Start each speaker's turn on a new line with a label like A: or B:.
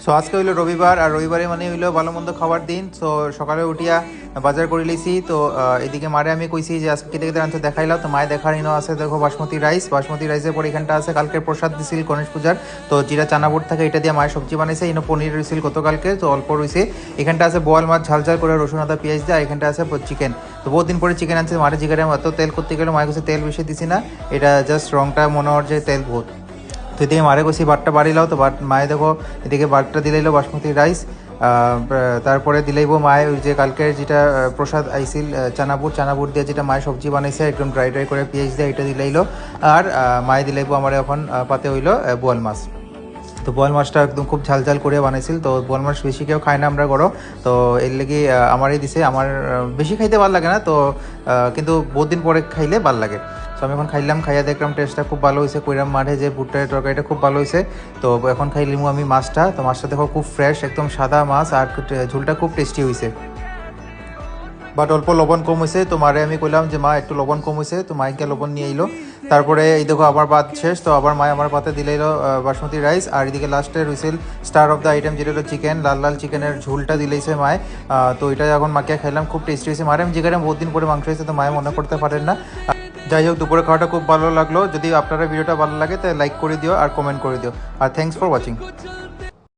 A: So আজকে হইলো রবিবার, আর রবিবারে মানে হইলো ভালো মন্দ খাওয়ার দিন। সো সকালে উঠিয়া বাজার করে লিছি। তো এদিকে মারে আমি কইছি যে আজকে কেটে কেটে আনতে দেখাইলাম। তো মায়ে দেখার ইনো আছে, দেখো বাসমতি রাইসের পর এখানটা আছে কালকের প্রসাদ দিছিল গণেশ পূজার। তো যেটা চানাবুট থাকে এটা দিয়ে মায়ের সবজি বানাইছে। ইনো পনির রইছিল গতকালকে, তো অল্প রইছে। এখানটা আছে বোয়াল মাছ ঝাল ঝাল করে রসুন আদা পেঁয়াজ দিয়ে, আর এখানটা আছে চিকেন। তো বহুত দিন পরে চিকেন আনছে, মারে জিগারে এত তেল করতে গেলে মায়ের কাছে তেল বেশি দিছি না, এটা জাস্ট রংটা মনে হওয়ার যে তেল বহুত। তো এদিকে মারে কষি বাটটা বাড়িলাও। তো মায়ে দেখো এদিকে বাটটা দিলাইলো বাসমতি রাইস। তারপরে দিলাইব মায়ে ওই যে কালকের যেটা প্রসাদ আইছিল চানাবুট দিয়ে যেটা মায়ের সবজি বানাইছে একদম ড্রাই ড্রাই করে পেঁয়াজ দিয়ে, এটা দিলাইলো। আর মায়ে দিলাইব আমার এখন পাতে হইলো বোয়াল মাছ। তো বোয়াল মাছটা একদম খুব ঝাল ঝাল করে বানাইছিল। তো বোয়াল মাছ বেশি কেউ খায় না আমরা গরো। তো এর লেগে আমারই দিছে। আমার বেশি খাইতে ভালো লাগে না তো, কিন্তু বহুত দিন পরে খাইলে ভাল লাগে। তো আমি এখন খাইলাম, খাইয়া দেখলাম টেস্টটা খুব ভালো হয়েছে। কইরাম মাঠে যে ভুট্টার তরকারিটা খুব ভালো হয়েছে। তো এখন খাইলিমু আমি মাছটা। তো মাছটা দেখো খুব ফ্রেশ, একদম সাদা মাছ, আর ঝোলটা খুব টেস্টি হয়েছে। বাট অল্প লবণ কম হয়েছে। তো মারে আমি কইলাম যে মা একটু লবণ কম হয়েছে, তো মাইকে লবণ নিয়ে এলো। তারপরে এই দেখো আবার ভাত শেষ। তো আবার মায় আমার পাতে দিলে এলো বাসমতি রাইস, আর এদিকে লাস্টে রইছিল স্টার অফ দ্য আইটেম যেটা হলো চিকেন, লাল লাল চিকেনের ঝোলটা দিলেইছে মায়। তো এটা এখন মাকে খাইলাম, খুব টেস্টি হয়েছে। মারে আমি যেখানে বহুত দিন পরে মাংস হয়েছে, তো মায়ে মনে করতে পারেন না। যাই হোক, দুপুরে খাওয়াটা খুব ভালো লাগলো। যদি আপনারা ভিডিওটা ভালো লাগে তাহলে লাইক করে দিও আর কমেন্ট করে দিও। আর থ্যাংকস ফর ওয়াচিং।